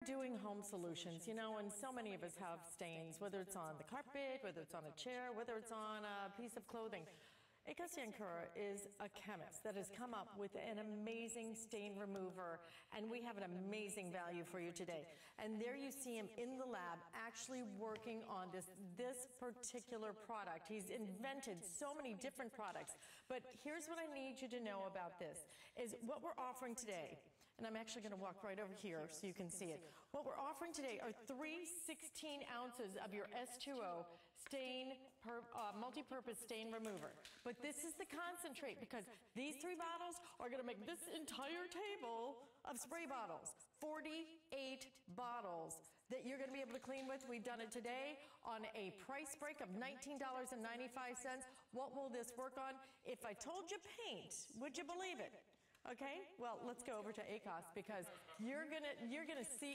Doing home solutions, you know, and so many of us have stains, whether it's on the carpet, whether it's on a chair, whether it's on a piece of clothing. Jankura is a chemist that has come up with an amazing stain remover, and we have an amazing value for you today. And there you see him in the lab actually working on this particular product. He's invented so many different products, but here's what I need you to know about this, is what we're offering today, and I'm actually going to walk right over here so you can see it. What we're offering today are 3 16 ounces of your S2O multi-purpose stain remover. But this is the concentrate, because these 3 bottles are going to make this entire table of spray bottles, 48 bottles that you're going to be able to clean with. We've done it today on a price break of $19.95. What will this work on? If I told you paint, would you believe it? Okay, well, let's go over to ACOS, because you're gonna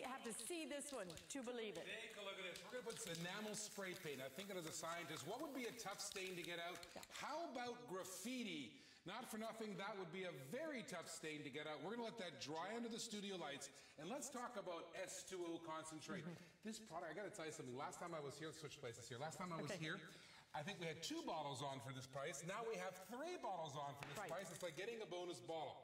have to see this one to believe it. Take a look at this. We're gonna put enamel spray paint. I think as a scientist, what would be a tough stain to get out? Yeah. How about graffiti? Not for nothing, that would be a very tough stain to get out. We're gonna let that dry under the studio lights, and let's talk about S2O Concentrate. This product, I gotta tell you something. Last time I was here, let's switch places here. Last time I was here, I think we had 2 bottles on for this price. Now we have 3 bottles on for this price. It's like getting a bonus bottle.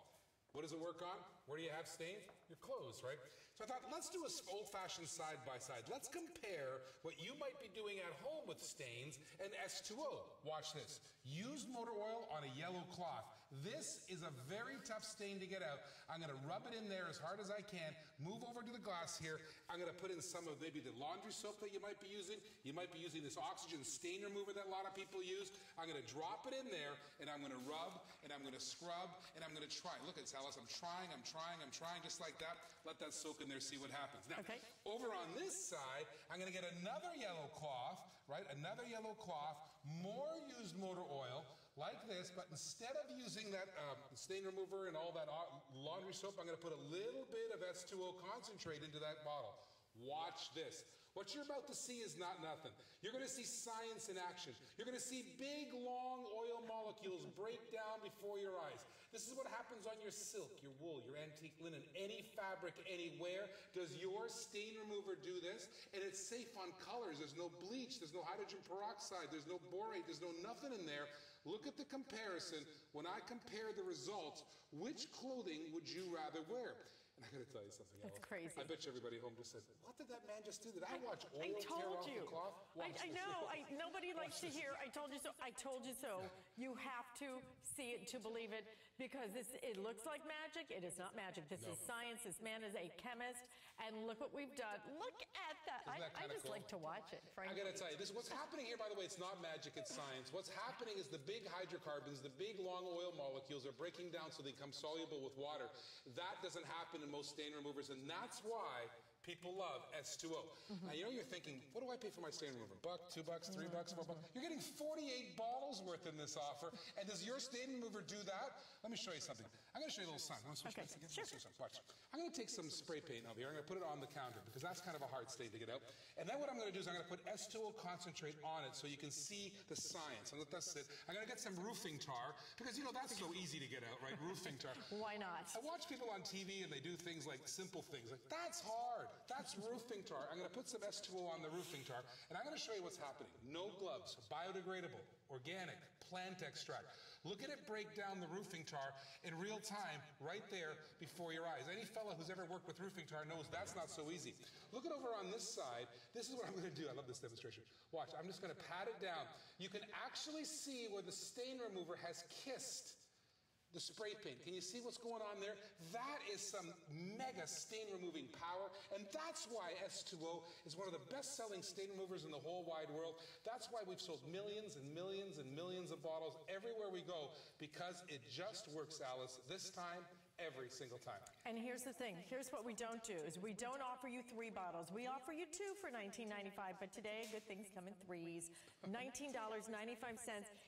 What does it work on? Where do you have stains? Your clothes, right? So I thought, let's do an old-fashioned side-by-side. Let's compare what you might be doing at home with stains and S2O. Watch this. Used motor oil on a yellow cloth. This is a very tough stain to get out. I'm going to rub it in there as hard as I can. Move over to the glass here. I'm going to put in some of maybe the laundry soap that you might be using. You might be using this oxygen stain remover that a lot of people use. I'm going to drop it in there, and I'm going to rub, and I'm going to scrub, and I'm going to try. Look at Alice, I'm trying, just like that. Let that soak in there, see what happens. Now, over on this side, I'm going to get another yellow cloth, right? Another yellow cloth, more used motor oil, like this, but instead of using that stain remover and all that laundry soap, I'm going to put a little bit of S2O concentrate into that bottle. Watch this. What you're about to see is not nothing. You're going to see science in action. You're going to see big, long oil molecules break down before your eyes. This is what happens on your silk, your wool, your antique linen, any fabric, anywhere. Does your stain remover do this? And it's safe on colors. There's no bleach. There's no hydrogen peroxide. There's no borate. There's no nothing in there. Look at the comparison. When I compare the results, which clothing would you rather wear? And I got to tell you something else. That's crazy. I bet you everybody at home just said, what did that man just do? Did I watch oil tear off the cloth? I know. Nobody likes to hear, I told you so. I told you so. You have to see it to believe it, because it looks like magic. It is not magic. This is science. This man is a chemist. And look what we've done. Look at that. I just like to watch it, frankly. I got to tell you, this, what's happening here, by the way, it's not magic, it's science. What's happening is the big hydrocarbons, the big long oil molecules are breaking down so they become soluble with water. That doesn't happen in most stain removers, and that's why people love S2O. Now, you know, you're thinking, what do I pay for my stain remover? $1, $2, $3, $4? You're getting 48 bottles worth in this offer, and does your stain remover do that? Let me show you something. I'm going to show you a little sign. Want to switch again? Sure. Watch. I'm going to take some spray paint over here. I'm going to put it on the counter, because that's kind of a hard stain to get out. And then what I'm going to do is I'm going to put S2O concentrate on it so you can see the science. And let that sit. I'm going to get some roofing tar, because, you know, that's so easy to get out, right? Roofing tar. Why not? I watch people on TV, and they do things like simple things. Like, that's hard. That's roofing tar. I'm going to put some S2O on the roofing tar, and I'm going to show you what's happening. No gloves, biodegradable, organic, plant extract. Look at it break down the roofing tar in real time, right there before your eyes. Any fella who's ever worked with roofing tar knows that's not so easy. Look at over on this side. This is what I'm going to do. I love this demonstration. Watch. I'm just going to pat it down. You can actually see where the stain remover has kissed the spray paint. Can you see what's going on there? That is some mega stain removing power, and that's why S2O is one of the best-selling stain removers in the whole wide world. That's why we've sold millions and millions and millions of bottles everywhere we go, because it just works, Alice, this time, every single time. And here's the thing. Here's what we don't do, is we don't offer you 3 bottles. We offer you 2 for $19.95, but today, good things come in 3s. $19.95.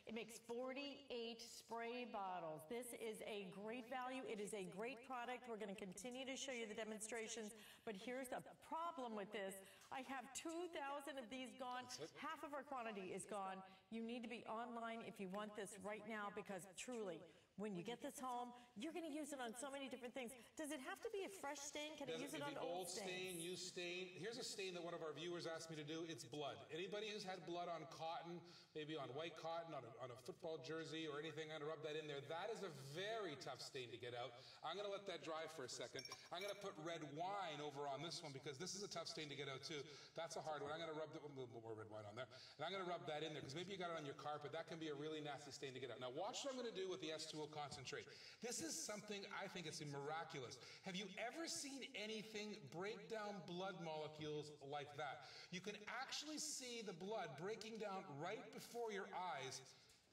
It makes 48 spray bottles. This is a great value. It is a great product. We're going to continue to show you the demonstrations, but here's the problem with this. I have 2,000 of these gone. Half of our quantity is gone. You need to be online if you want this right now, because truly, when you get this home, you're going to use it on so many different things. Does it have to be a fresh stain? Can I use it on old stain, new stain? Here's a stain that one of our viewers asked me to do. It's blood. Anybody who's had blood on cotton, maybe on white cotton, on a football jersey or anything, I'm going to rub that in there. That is a very tough stain to get out. I'm going to let that dry for a second. I'm going to put red wine over on this one because this is a tough stain to get out too. That's a hard one. I'm going to rub a little more red wine on there. And I'm going to rub that in there because maybe you got it on your carpet. That can be a really nasty stain to get out. Now watch what I'm going to do with the S2O Concentrate. This is something I think it's miraculous. Have you ever seen anything break down blood molecules like that? You can actually see the blood breaking down right before your eyes.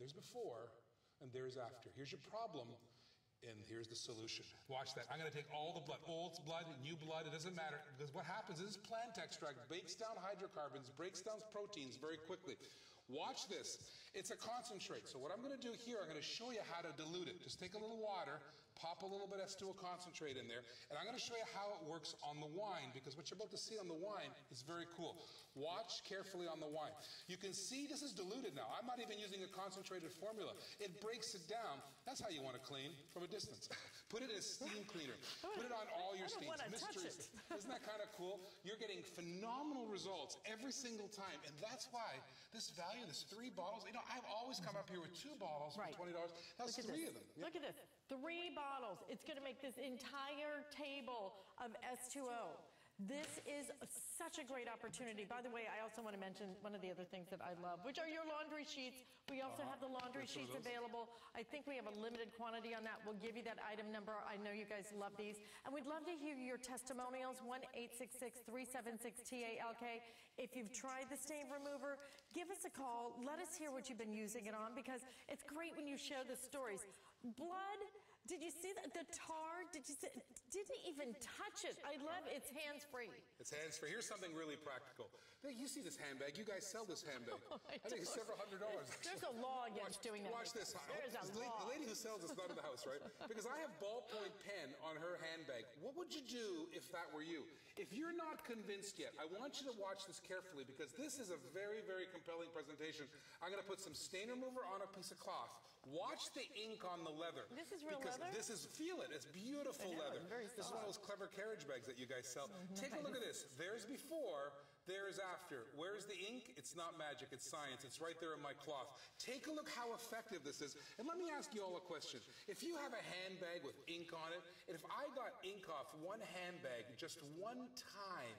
There's before and there's after. Here's your problem. And here's the solution. Watch that. I'm going to take all the blood, old blood, new blood, it doesn't matter. Because what happens is plant extract breaks down hydrocarbons, breaks down proteins very quickly. Watch this. It's a concentrate. So what I'm going to do here, I'm going to show you how to dilute it. Just take a little water, pop a little bit of S2O Concentrate in there, and I'm going to show you how it works on the wine, because what you're about to see on the wine is very cool. Watch carefully on the wine. You can see this is diluted now. I'm not even using a concentrated formula. It breaks it down. That's how you want to clean, from a distance. Put it in a steam cleaner. Put it on all your stains. Mysteries. Isn't that kind of cool? You're getting phenomenal results every single time, and that's why this value, this 3 bottles, you know, I've always come up here with 2 bottles for $20. That's 3 of them. Look at this. 3 bottles. It's going to make this entire table of S2O. This is such a great opportunity. By the way, I also want to mention one of the other things that I love, which are your laundry sheets. We also have the laundry sheets available. I think we have a limited quantity on that. We'll give you that item number. I know you guys love these. And we'd love to hear your testimonials, 1-866-376-TALK. If you've tried the stain remover, give us a call. Let us hear what you've been using it on, because it's great when you share the stories. Blood. Did you see that? The tar, did you see? Didn't even touch it. I love it. It's hands-free. It's hands-free. Here's something really practical. You see this handbag. You guys sell this handbag. I think it's several $100s. There's a law against doing that. Watch this. There's a law. The lady who sells it's not in the house, right? Because I have ballpoint pen on her handbag. What would you do if that were you? If you're not convinced yet, I want you to watch this carefully, because this is a very, very compelling presentation. I'm going to put some stain remover on a piece of cloth. Watch the ink on the leather. This is real leather? This is, feel it. It's beautiful leather. This is one of those clever carriage bags that you guys sell. Take a look at this. There's before, there's after. Where's the ink? It's not magic. It's science. It's right there in my cloth. Take a look how effective this is. And let me ask you all a question. If you have a handbag with ink on it, and if I got ink off one handbag just one time,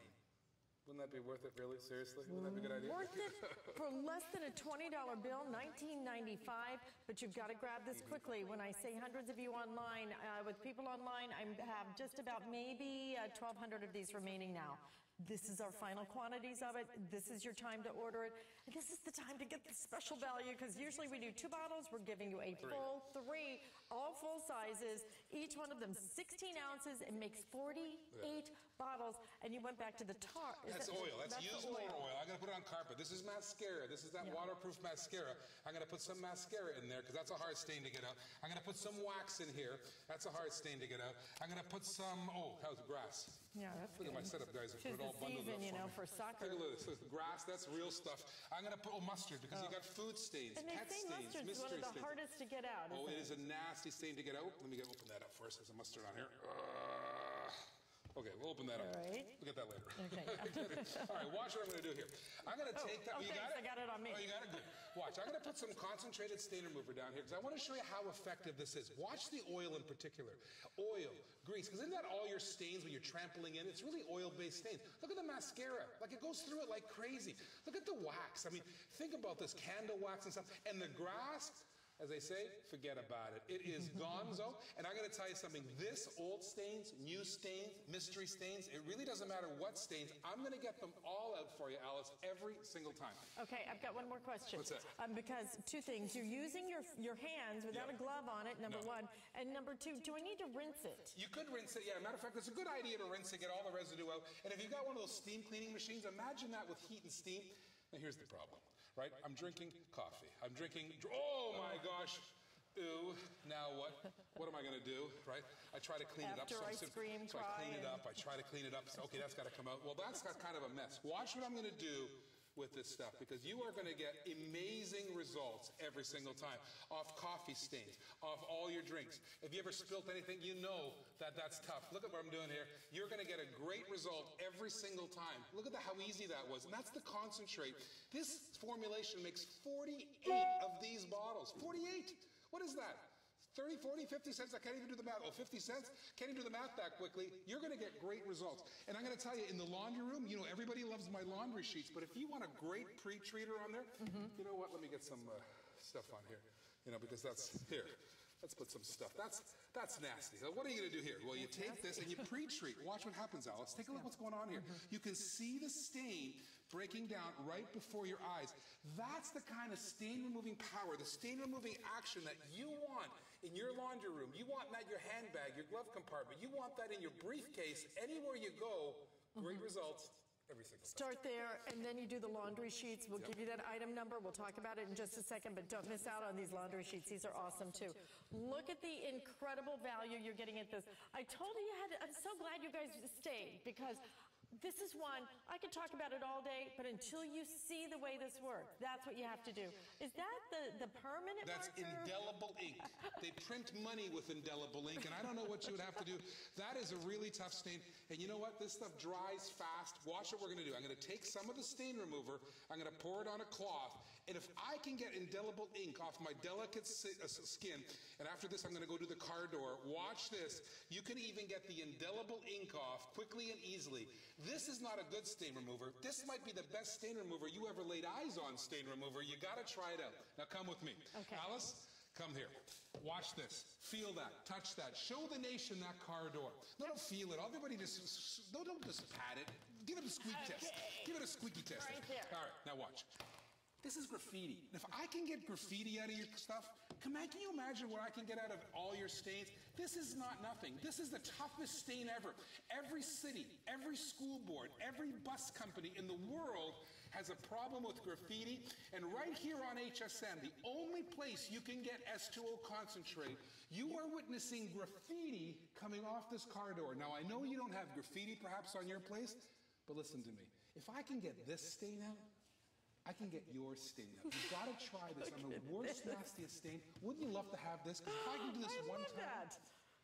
wouldn't that be worth it, really? Seriously? Wouldn't that be a good idea? Worth it for less than a $20 bill, $19.95. But you've got to grab this quickly. When I say hundreds of you online, with people online, I have just about maybe 1,200 of these remaining now. This is our final quantities of it. This is your time to order it. And this is the time to get the special value, because usually we do 2 bottles. We're giving you a full 3, all full sizes, each one of them 16 ounces. It makes 48 bottles. And you went back to the tar. That's oil. That's used motor oil. I'm going to put it on carpet. This is mascara. This is that waterproof mascara. I'm going to put some mascara in there, because that's a hard stain to get out. I'm going to put some wax in here. That's a hard stain to get out. I'm going to put some, how's grass? Yeah, that's Look at my setup, guys. Tis the season, you know, for soccer. Take a look at this. Grass, that's real stuff. I'm going to put mustard, because you got food stains, and pet stains, mustard's one of the hardest to get out. It is a nasty stain to get out. Let me open that up first. There's a mustard on here. Okay, we'll open that up. All right. We'll get that later. Okay. All right, watch what I'm going to do here. I'm going to take that. You got it? I got it on me. Oh, you got it? Good. Watch. I'm going to put some concentrated stain remover down here, because I want to show you how effective this is. Watch the oil in particular. Oil, grease, because isn't that all your stains when you're trampling in? It's really oil-based stains. Look at the mascara. Like, it goes through it like crazy. Look at the wax. I mean, think about this candle wax and stuff. And the grass, as they say, forget about it. It is gonzo. And I'm going to tell you something. This old stains, new stains, mystery stains, it really doesn't matter what stains. I'm going to get them all out for you, Alice, every single time. Okay, I've got one more question. What's that? Because 2 things. You're using your hands without a glove on it, number 1. And number 2, do I need to rinse it? You could rinse it. Yeah, matter of fact, it's a good idea to rinse it, get all the residue out. And if you've got one of those steam cleaning machines, imagine that with heat and steam. Now, here's the problem, right? I'm drinking coffee. I'm drinking, oh my gosh. Ooh, now what? What am I going to do, right? I try to clean it up. After I scream, I clean it up. I try to clean it up. So, okay, that's got to come out. Well, that's got kind of a mess. Watch what I'm going to do with this stuff because you are going to get amazing results every single time off coffee stains, off all your drinks. If you ever spilt anything, you know that that's tough. Look at what I'm doing here. You're going to get a great result every single time. Look at how easy that was. And that's the concentrate. This formulation makes 48 of these bottles. 48! What is that? 30, 40, 50 cents? I can't even do the math. Oh, 50 cents? Can't even do the math that quickly. You're going to get great results. And I'm going to tell you, in the laundry room, you know, everybody loves my laundry sheets, but if you want a great pre-treater on there, you know what? Let me get some stuff on here, you know, because that's, here. Let's put some stuff. That's nasty. So what are you going to do here? Well, you take this and you pre-treat. Watch what happens, Alice. Take a look what's going on here. You can see the stain breaking down right before your eyes. That's the kind of stain-removing power, the stain-removing action that you want in your laundry room. You want that in your handbag, your glove compartment. You want that in your briefcase. Anywhere you go, great results. Every single time. Start there, and then you do the laundry sheets. We'll give you that item number. We'll talk about it in just a second, but don't miss out on these laundry sheets. These are awesome, too. Look at the incredible value you're getting at this. I told you I'm so glad you guys stayed, because this is one, I could talk about it all day, but until you see the way this works, that's what you have to do. Is that the permanent That's marker? indelible ink. They print money with indelible ink, and I don't know what you would have to do. That is a really tough stain. And you know what? This stuff dries fast. Watch what we're going to do. I'm going to take some of the stain remover. I'm going to pour it on a cloth. And if I can get indelible ink off my delicate skin, and after this I'm going to go to the car door, watch this. You can even get the indelible ink off quickly and easily. This is not a good stain remover. This might be the best stain remover you ever laid eyes on, stain remover. You got to try it out. Now come with me. Okay. Alice, come here. Watch this. Feel that. Touch that. Show the nation that car door. No, don't feel it. Everybody just, no, don't just pat it. Give it a squeak test. Give it a squeaky test. Right there. All right, now watch. This is graffiti. And if I can get graffiti out of your stuff, can you imagine what I can get out of all your stains? This is not nothing. This is the toughest stain ever. Every city, every school board, every bus company in the world has a problem with graffiti. And right here on HSN, the only place you can get S2O Concentrate, you are witnessing graffiti coming off this car door. Now, I know you don't have graffiti perhaps on your place, but listen to me. If I can get this stain out, I can get your stain out. You've got to try this on the worst, nastiest stain. Wouldn't you love to have this? Because if I can do this one time. That.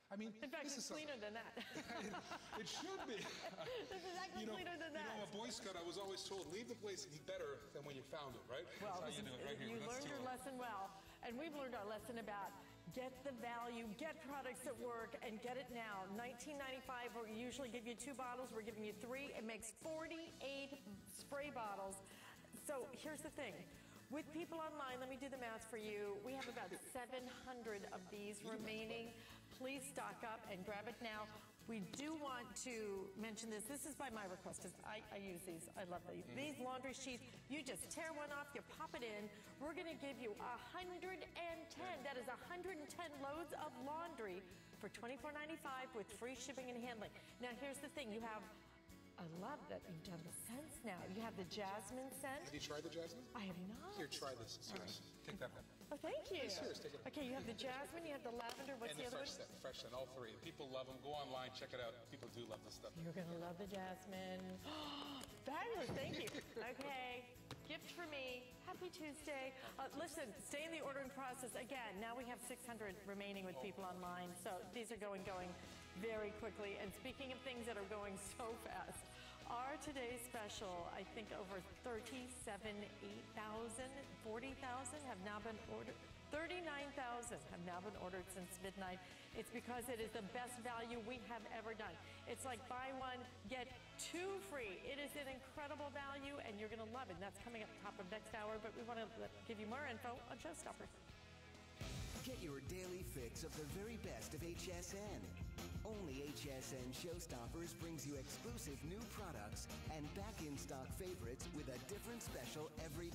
I mean, in fact, this it's is cleaner than that. It should be. This is actually cleaner than that. You know, a Boy Scout, I was always told, leave the place better than when you found it, right? Well, that's how you do it right here. You learned your lesson well, and we've learned our lesson about get the value, get products that work, and get it now. $19.95, we usually give you 2 bottles. We're giving you 3. It makes 48 spray bottles. So here's the thing. With people online, let me do the math for you. We have about 700 of these remaining. Please stock up and grab it now. We do want to mention this. This is by my request, because I use these. I love these. These laundry sheets, you just tear one off, you pop it in. We're going to give you 110. That is 110 loads of laundry for $24.95 with free shipping and handling. Now, here's the thing. You have, I love that you've done the scents now. You have the jasmine scent. Have you tried the jasmine? I have not. Here, try this. Serious. Take that one. Oh, thank you. Serious, take it. Okay, you have the jasmine, you have the lavender. What's And the the other one? fresh scent, all 3. People love them. Go online, check it out. People do love this stuff. You're going to love the jasmine. Fabulous. Thank you. Okay. Gift for me. Happy Tuesday. Listen, stay in the ordering process. Again, now we have 600 remaining with people online. So these are going very quickly. And speaking of things that are going so fast, our today's special, I think over 37, 8,000, 40,000 have now been ordered. 39,000 have now been ordered since midnight. It's because it is the best value we have ever done. It's like buy one, get 2 free. It is an incredible value, and you're going to love it. And that's coming up top of next hour, but we want to give you more info on Showstoppers. Get your daily fix of the very best of HSN. Only HSN Showstoppers brings you exclusive new products and back-in-stock favorites with a different special every day.